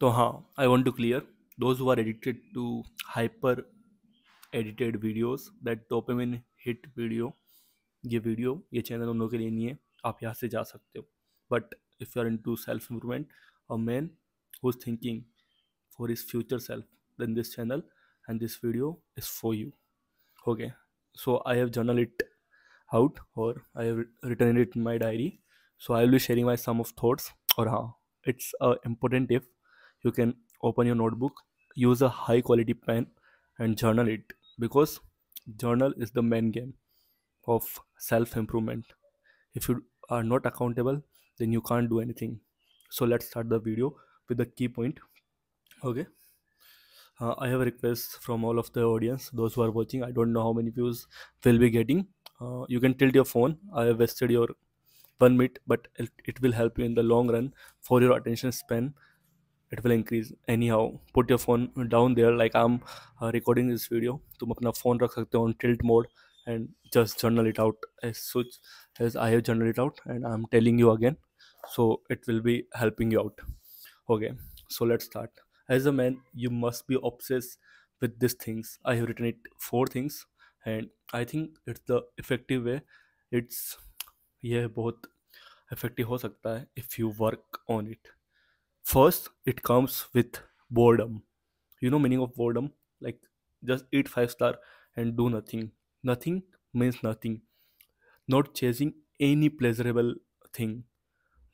तो हाँ, I want to clear those who are addicted to hyper edited videos, that dopamine hit video ये channel उन लोगों के लिए नहीं है। आप यहाँ से जा सकते हो। But if you are into self improvement, a man who is thinking for his future self, then this channel and this video is for you. Okay, so I have journaled it out, or I have written it in my diary. So I will be sharing my sum of thoughts. Or it's important if you can open your notebook, use a high quality pen and journal it, because journal is the main game of self improvement. If you are not accountable, then you can't do anything. So let's start the video with the key point. Okay. I have a request from all of the audience, those who are watching. I don't know how many views will be getting. You can tilt your phone. I have wasted your 1 minute, but it will help you in the long run for your attention span. It will increase. Anyhow, put your phone down there like I'm recording this video. तुम अपना phone रख सकते हो on tilt mode and just journal it out as such as I have journaled it out, and I'm telling you again, so it will be helping you out. Okay, so let's start. As a man, you must be obsessed with these things. I have written it 4 things, and I think it's the effective way. It's ये बहुत effective हो सकता है if you work on it. First, it comes with boredom. You know meaning of boredom? Like just eat 5 star and do nothing. Nothing means nothing. Not chasing any pleasurable thing.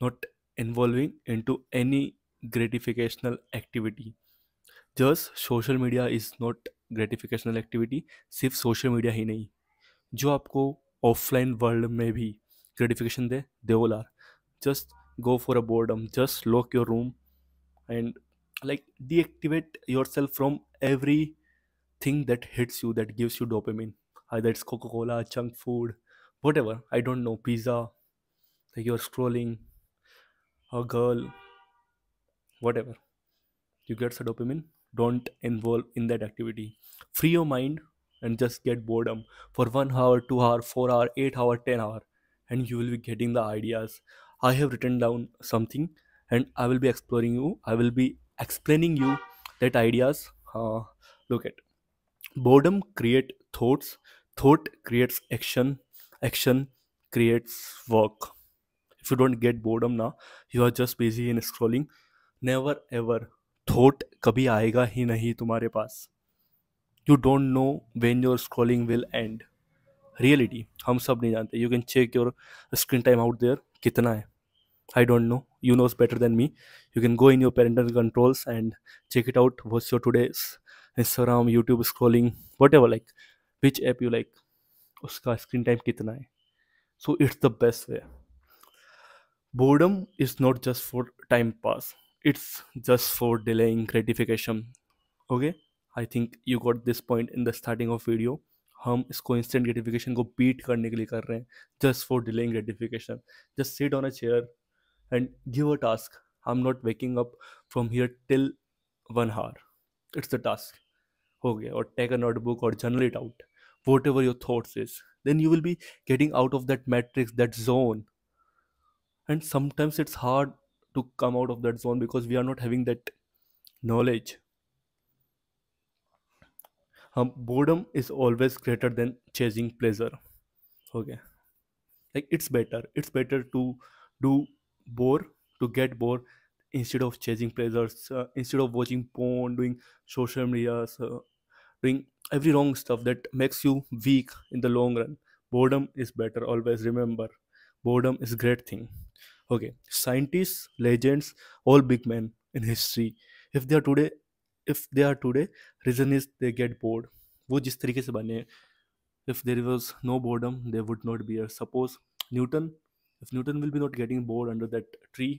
Not involving into any gratificational activity. Just social media is not gratificational activity. सिर्फ social media ही नहीं, जो आपको offline world में भी gratification दे, they all are. Just go for a boredom, just lock your room and like deactivate yourself from everything that hits you, that gives you dopamine. Either it's Coca-Cola, junk food, whatever, I don't know, pizza, like you're scrolling, a girl, whatever you get the dopamine, don't involve in that activity. Free your mind and just get boredom for 1 hour, 2 hour, 4 hour, 8 hour, 10 hour, and you will be getting the ideas. I have written down something, and I will be exploring you, I will be explaining you that ideas. Look at boredom create thoughts, thought creates action, action creates work. If you don't get boredom now, you are just busy in scrolling. Never ever thought कभी आएगा ही नहीं तुम्हारे पास. You don't know when your scrolling will end. Reality हम सब नहीं जानते. You can check your screen time out there कितना है. I don't know, you knows better than me. You can go in your parental controls and check it out. What's your today Instagram, YouTube scrolling, whatever, like which app you like, उसका screen time कितना है. So it's the best way. Boredom is not just for time pass, it's just for delaying gratification. Okay, I think you got this point in the starting of video. हम इसको instant gratification को beat करने के लिए कर रहे हैं, just for delaying gratification. Just sit on a chair and give a task. I'm not waking up from here till 1 hour. It's the task. हो गया. Or take a notebook or journal it out. Whatever your thoughts is, then you will be getting out of that matrix, that zone. And sometimes it's hard to come out of that zone because we are not having that knowledge. Boredom is always greater than chasing pleasure. Okay, like it's better to do bore, to get bored, instead of chasing pleasures, instead of watching porn, doing social media, doing every wrong stuff that makes you weak in the long run. Boredom is better. Always remember, boredom is a great thing. Okay, scientists, legends, all big men in history, if they are today, reason is they get bored. वो जिस तरीके से बने, if there was no boredom, they would not be here. Suppose Newton, if Newton will be not getting bored under that tree,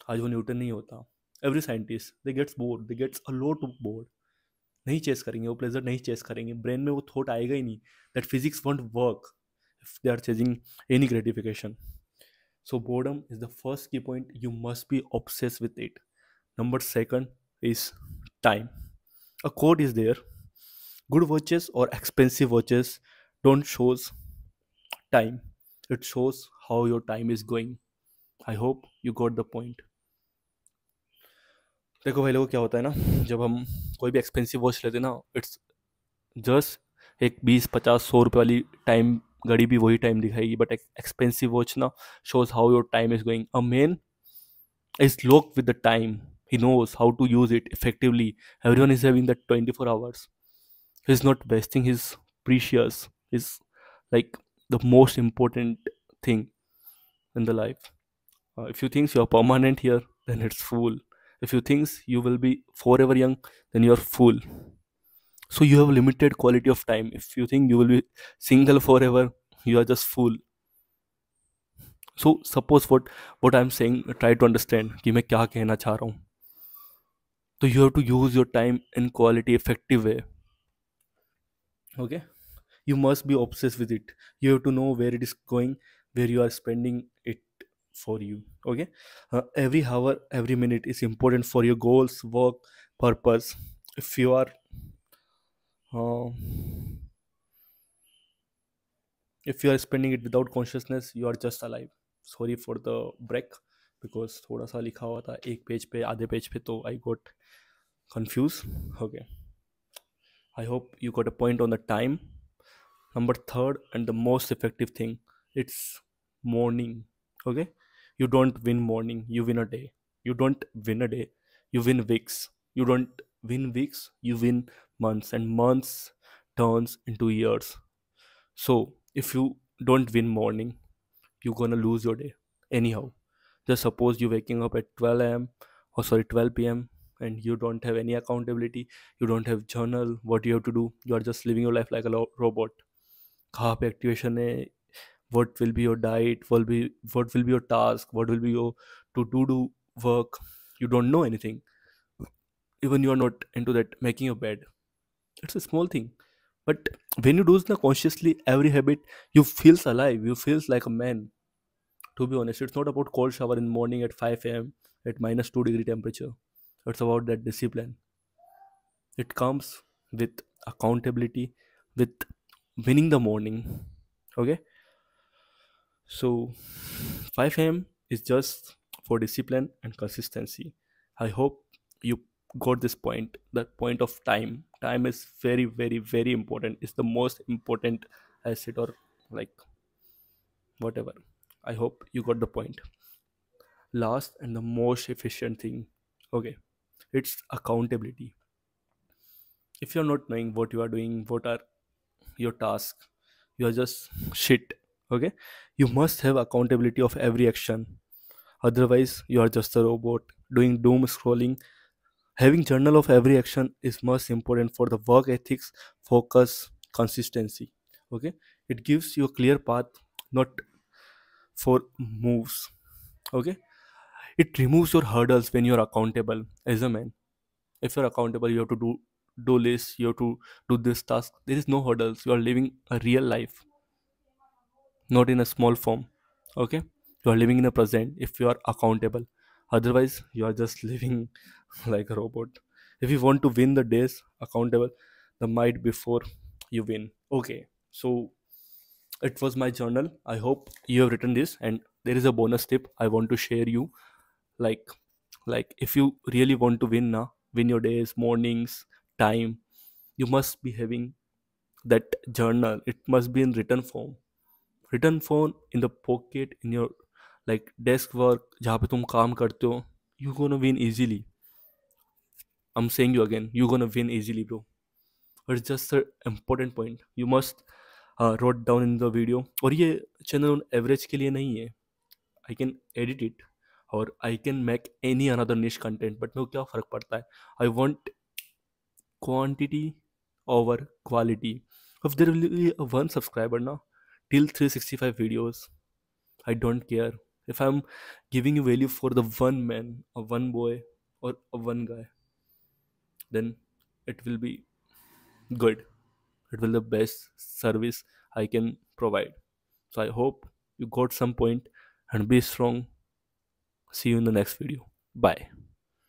आज वो Newton नहीं होता. Every scientist, they gets bored, they gets a lot of bored. नहीं chess करेंगे, वो pleasure नहीं chess करेंगे, brain में वो थॉट आएगा ही नहीं, that physics won't work if they are chasing any gratification. So boredom is the first key point. You must be obsessed with it. Number second is time. A quote is there. Good watches or expensive watches don't shows time. It shows how your time is going. I hope you got the point. देखो भाई लोगों, क्या होता है ना, जब हम कोई भी एक्सपेंसिव वॉच लेते हैं ना, इट्स जस्ट एक 20 50 100 रुपये वाली टाइम घड़ी भी वही टाइम दिखाएगी, बट एक्सपेंसिव वॉच ना shows how your time is going. A man is locked with the time. He knows how to use it effectively. Everyone is having that 24 hours. He's not wasting his precious, is like the most important thing in the life. If you think you're permanent here, then it's fool. If you think you will be forever young, then you're fool. So you have limited quality of time. If you think you will be single forever, you are just fool. So suppose what I'm saying, try to understand कि मैं क्या कहना चाह रहा हूँ. So you have to use your time in quality effective way. Okay, you must be obsessed with it. You have to know where it is going, where you are spending it for you. Okay, every hour, every minute is important for your goals, work, purpose. If you are uh, if you are spending it without consciousness, you are just alive. Sorry for the break, because थोड़ा सा लिखा हुआ था एक page पे, आधे page पे, तो I got confused. Okay, I hope you got a point on the time. Number third and the most effective thing, it's morning. Okay, you don't win morning, you win a day. You don't win a day, you win weeks. You don't win weeks, you win months, and months turns into years. So if you don't win morning, you're gonna lose your day anyhow. Just suppose you're waking up at 12 a.m. or sorry 12 p.m. and you don't have any accountability, you don't have journal, what you have to do, you are just living your life like a robot. कहाँ पे activation है, what will be your diet, what will be your task, what will be your to do work, you don't know anything. Even you are not into that making your bed, it's a small thing, but when you do it consciously, every habit, you feels alive, you feels like a man. To be honest, it's not about cold shower in morning at 5 a.m. at -2 degree temperature. It's about that discipline. It comes with accountability, with winning the morning. Okay, so 5 a.m. is just for discipline and consistency. I hope you got this point. That point of time. Time is very, very, very important. It's the most important asset, or like whatever. I hope you got the point. Last and the most efficient thing. Okay, it's accountability. If you're not knowing what you are doing, what are your tasks, you are just shit. Okay, you must have accountability of every action. Otherwise, you are just a robot doing doom scrolling. Having journal of every action is most important for the work ethics, focus, consistency. Okay, it gives you a clear path, not for moves. Okay, it removes your hurdles when you're accountable as a man. If you're accountable, you have to do list, you have to do this task. There is no hurdles. You are living a real life, not in a small form. Okay, you are living in a present if you are accountable. Otherwise, you are just living like a robot. If you want to win the days, accountable the might before you win. Okay, so it was my journal. I hope you have written this, and there is a bonus tip I want to share you. like like if you really want to win now, win your days, mornings, time, you must be having that journal. It must be in written form. Written form in the pocket, in your like desk work, जहाँ पे तुम काम करते हो. You gonna win easily. I'm saying you again, you gonna win easily, bro. But it's just an important point. You must wrote down in the video. और ये channel average के लिए नहीं है. I can edit it, or I can make any another niche content, but मेरे को क्या फ़र्क पड़ता है. I want quantity over quality. If there will be a one subscriber now till 365 videos, I don't care. If I'm giving you value for the one man or one boy or a one guy, then it will be good. It will be the best service I can provide. So I hope you got some point, and be strong. See you in the next video. Bye.